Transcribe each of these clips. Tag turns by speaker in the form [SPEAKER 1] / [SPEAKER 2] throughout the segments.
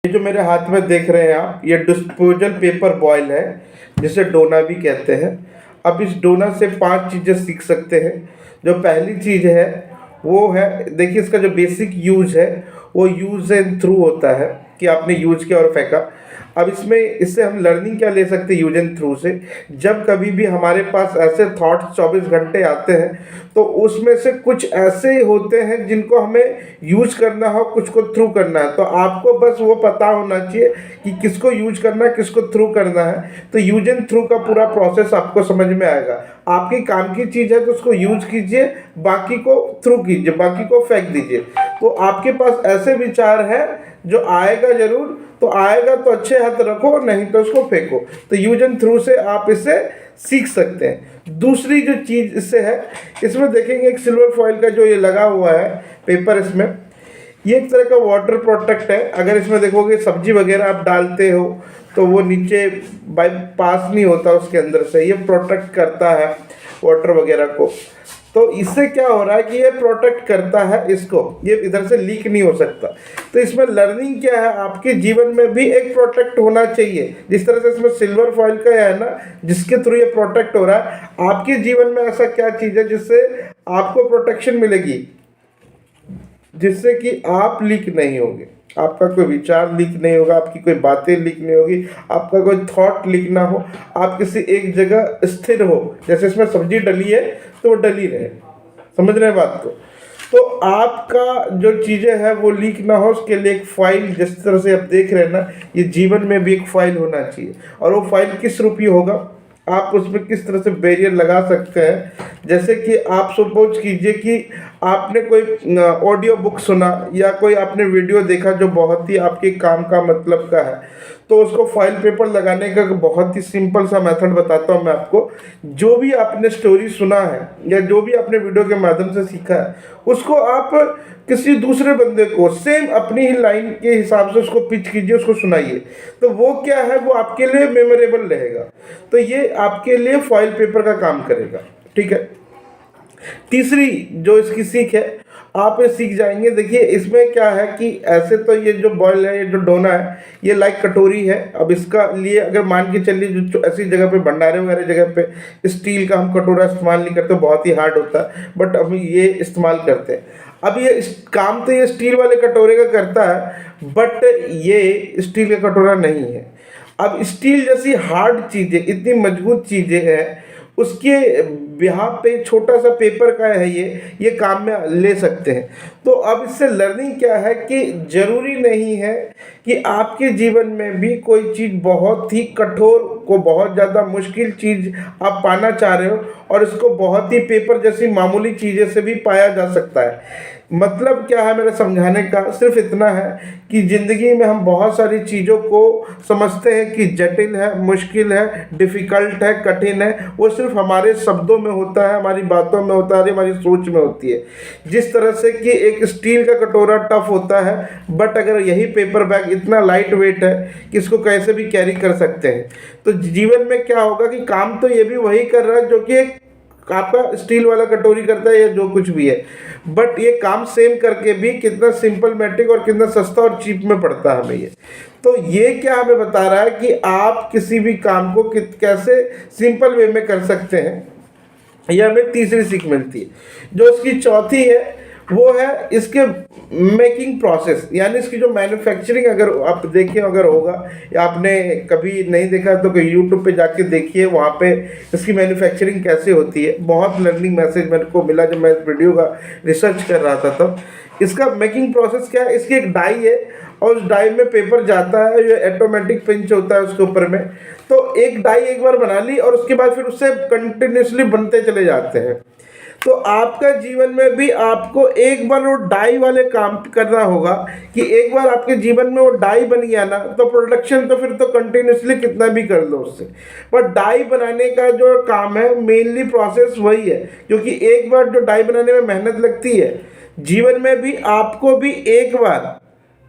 [SPEAKER 1] ये जो मेरे हाथ में देख रहे हैं आप, ये डिस्पोजल पेपर बॉयल है, जिसे डोना भी कहते हैं। अब इस डोना से 5 चीज़ें सीख सकते हैं। जो पहली चीज़ है वो है, देखिए इसका जो बेसिक यूज है वो यूज एंड थ्रू होता है, कि आपने यूज किया और फेंका। अब इससे हम लर्निंग क्या ले सकते हैं यूज एंड थ्रू से। जब कभी भी हमारे पास ऐसे थॉट्स 24 घंटे आते हैं, तो उसमें से कुछ ऐसे होते हैं जिनको हमें यूज करना हो, कुछ को थ्रू करना है। तो आपको बस वो पता होना चाहिए कि किसको यूज करना है, किसको थ्रू करना है। तो यूज एंड थ्रू का पूरा प्रोसेस आपको समझ में आएगा। आपकी काम की चीज़ है तो उसको यूज कीजिए, बाकी को थ्रू कीजिए, बाकी को फेंक दीजिए। तो आपके पास ऐसे विचार है जो आएगा जरूर, तो आएगा तो अच्छे हाथ रखो, नहीं तो उसको फेंको। तो यूज एंड थ्रू से आप इसे सीख सकते हैं। दूसरी जो चीज़ इससे है, इसमें देखेंगे एक सिल्वर फॉइल का जो ये लगा हुआ है पेपर, इसमें ये एक तरह का वाटर प्रोटेक्ट है। अगर इसमें देखोगे सब्जी वगैरह आप डालते हो तो वो नीचे बाई पास नहीं होता, उसके अंदर से ये प्रोटेक्ट करता है वाटर वगैरह को। तो इससे क्या हो रहा है कि ये प्रोटेक्ट करता है इसको, ये इधर से लीक नहीं हो सकता। तो इसमें लर्निंग क्या है, आपके जीवन में भी एक प्रोटेक्ट होना चाहिए। जिस तरह से इसमें सिल्वर फॉइल का है ना, जिसके थ्रू ये प्रोटेक्ट हो रहा है, आपके जीवन में ऐसा क्या चीज़ है जिससे आपको प्रोटेक्शन मिलेगी, जिससे कि आप लीक नहीं होगे, आपका कोई विचार लीक नहीं होगा, आपकी कोई बातें लीक नहीं होगी, आपका कोई थॉट लीक ना हो, आप किसी एक जगह स्थिर हो। जैसे इसमें सब्जी डली है तो वो डली रहे, समझ रहे हैं बात को। तो आपका जो चीज़ें हैं वो लीक ना हो, उसके लिए एक फाइल, जिस तरह से आप देख रहे हैं ना, ये जीवन में भी एक फाइल होना चाहिए। और वो फाइल किस रूपी होगा, आप उसमें किस तरह से बैरियर लगा सकते हैं। जैसे कि आप सपोज कीजिए कि आपने कोई ऑडियो बुक सुना या कोई आपने वीडियो देखा जो बहुत ही आपके काम का मतलब का है, तो उसको फाइल पेपर लगाने का बहुत ही सिंपल सा मेथड बताता हूँ मैं आपको। जो भी आपने स्टोरी सुना है या जो भी आपने वीडियो के माध्यम से सीखा है, उसको आप किसी दूसरे बंदे को सेम अपनी ही लाइन के हिसाब से उसको पिच कीजिए, उसको सुनाइए। तो वो क्या है, वो आपके लिए मेमोरेबल रहेगा। तो ये आपके लिए फॉइल पेपर का काम करेगा, ठीक है। तीसरी जो इसकी सीख है, आप ये सीख जाएंगे। देखिए इसमें क्या है कि ऐसे तो ये जो बॉयल है, ये जो डोना है, ये लाइक कटोरी है। अब इसका लिए अगर मान के चलिए जो ऐसी जगह पे, भंडारे वगैरह जगह पे स्टील का हम कटोरा इस्तेमाल नहीं करते, बहुत ही हार्ड होता है, बट हम ये इस्तेमाल करते हैं। अब ये काम तो ये स्टील वाले कटोरे का करता है, बट ये स्टील का कटोरा नहीं है। अब स्टील जैसी हार्ड चीज़ें, इतनी मजबूत चीज़ें हैं, उसके बिहार पे छोटा सा पेपर का है, ये काम में ले सकते हैं। तो अब इससे लर्निंग क्या है कि ज़रूरी नहीं है कि आपके जीवन में भी कोई चीज़ बहुत ही कठोर को, बहुत ज़्यादा मुश्किल चीज़ आप पाना चाह रहे हो, और इसको बहुत ही पेपर जैसी मामूली चीज़ें से भी पाया जा सकता है। मतलब क्या है मेरा समझाने का, सिर्फ इतना है कि ज़िंदगी में हम बहुत सारी चीज़ों को समझते हैं कि जटिल है, मुश्किल है, डिफ़िकल्ट है, कठिन है। वो सिर्फ हमारे शब्दों में होता है, हमारी बातों में होता है, हमारी सोच में होती है। जिस तरह से कि एक स्टील का कटोरा टफ होता है, बट अगर यही पेपर बैग इतना लाइट वेट है कि इसको कैसे भी कैरी कर सकते हैं। तो जीवन में क्या होगा कि काम तो ये भी वही कर रहा है जो कि एक आपका स्टील वाला कटोरी करता है या जो कुछ भी है, बट ये काम सेम करके भी कितना सिंपलमेटिक और कितना सस्ता और चीप में पड़ता है हमें ये। तो ये क्या हमें बता रहा है कि आप किसी भी काम को कैसे सिंपल वे में कर सकते हैं। यह हमें तीसरी सीख मिलती है। जो इसकी चौथी है वो है इसके मेकिंग प्रोसेस, यानी इसकी जो मैन्युफैक्चरिंग, अगर आप देखें, अगर होगा या आपने कभी नहीं देखा तो कोई यूट्यूब पे जाके देखिए, वहाँ पे इसकी मैन्युफैक्चरिंग कैसे होती है। बहुत लर्निंग मैसेज मेरे को मिला जब मैं इस वीडियो का रिसर्च कर रहा था। तब इसका मेकिंग प्रोसेस क्या है, इसकी एक डाई है और उस डाई में पेपर जाता है, ये ऑटोमेटिक पिंच होता है उसके ऊपर में। तो एक डाई एक बार बना ली और उसके बाद फिर उससे कंटिन्यूसली बनते चले जाते हैं। तो आपका जीवन में भी आपको एक बार वो डाई वाले काम करना होगा कि एक बार आपके जीवन में वो डाई बन गया ना, तो प्रोडक्शन तो फिर तो कंटिन्यूसली कितना भी कर लो उससे। पर डाई बनाने का जो काम है, मेनली प्रोसेस वही है, क्योंकि एक बार जो डाई बनाने में मेहनत लगती है, जीवन में भी आपको भी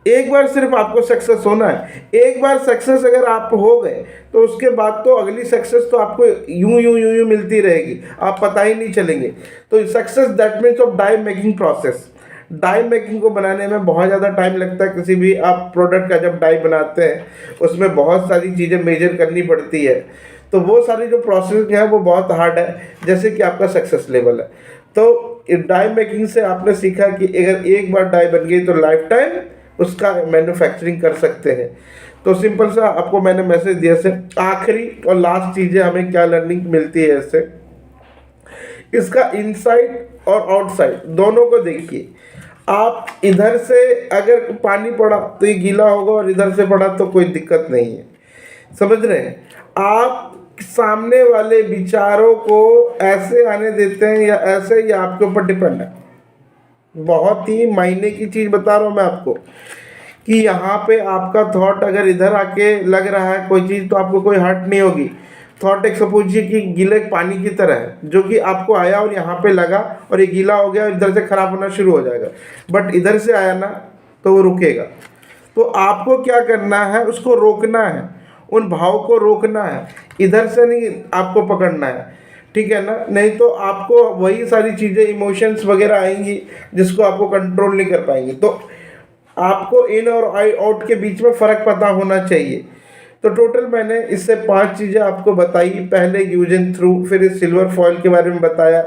[SPEAKER 1] एक बार सिर्फ आपको सक्सेस होना है। एक बार सक्सेस अगर आप हो गए तो उसके बाद तो अगली सक्सेस तो आपको यूं मिलती रहेगी, आप पता ही नहीं चलेंगे। तो success that means of die making process. Die making को बनाने में बहुत ज़्यादा टाइम लगता है। किसी भी आप प्रोडक्ट का जब डाई बनाते हैं उसमें बहुत सारी चीज़ें मेजर करनी पड़ती है, तो वो सारी जो प्रोसेस है वो बहुत हार्ड है, जैसे कि आपका सक्सेस लेवल है। तो डाई मेकिंग से आपने सीखा कि अगर एक बार डाई बन गई तो लाइफ टाइम उसका मैन्युफैक्चरिंग कर सकते हैं। तो सिंपल सा आपको मैंने मैसेज दिया से आखिरी और लास्ट चीज़ें हमें क्या लर्निंग मिलती है इससे, इसका इनसाइड और आउटसाइड दोनों को देखिए। आप इधर से अगर पानी पड़ा तो ये गीला होगा और इधर से पड़ा तो कोई दिक्कत नहीं है, समझ रहे हैं। आप सामने वाले विचारों को ऐसे आने देते हैं या ऐसे, ये आपके ऊपर डिपेंड है। बहुत ही मायने की चीज़ बता रहा हूँ मैं आपको कि यहाँ पे आपका थॉट अगर इधर आके लग रहा है कोई चीज़ तो आपको कोई हर्ट नहीं होगी। थॉट एक सपोजिए कि गीले पानी की तरह है, जो कि आपको आया और यहाँ पे लगा और ये गीला हो गया और इधर से ख़राब होना शुरू हो जाएगा, बट इधर से आया ना तो वो रुकेगा। तो आपको क्या करना है, उसको रोकना है, उन भाव को रोकना है, इधर से नहीं आपको पकड़ना है, ठीक है ना। नहीं तो आपको वही सारी चीज़ें इमोशंस वगैरह आएंगी जिसको आपको कंट्रोल नहीं कर पाएंगे। तो आपको इन और आउट के बीच में फ़र्क पता होना चाहिए। तो टोटल मैंने इससे 5 चीज़ें आपको बताई। पहले यूज एंड थ्रू, फिर इस सिल्वर फॉयल के बारे में बताया,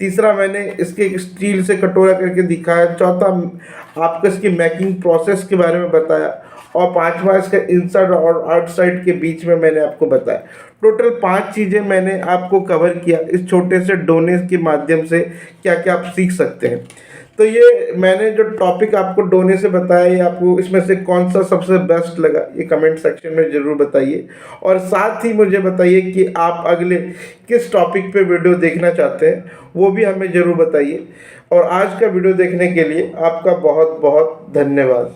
[SPEAKER 1] तीसरा मैंने इसके स्टील से कटोरा करके दिखाया, चौथा आपको इसकी मेकिंग प्रोसेस के बारे में बताया, और पांचवा इसका इनसाइड और आउटसाइड के बीच में मैंने आपको बताया। टोटल 5 चीज़ें मैंने आपको कवर किया इस छोटे से डोने के माध्यम से, क्या क्या आप सीख सकते हैं। तो ये मैंने जो टॉपिक आपको डोने से बताया, ये आपको इसमें से कौन सा सबसे बेस्ट लगा ये कमेंट सेक्शन में ज़रूर बताइए। और साथ ही मुझे बताइए कि आप अगले किस टॉपिक पे वीडियो देखना चाहते हैं, वो भी हमें ज़रूर बताइए। और आज का वीडियो देखने के लिए आपका बहुत बहुत धन्यवाद।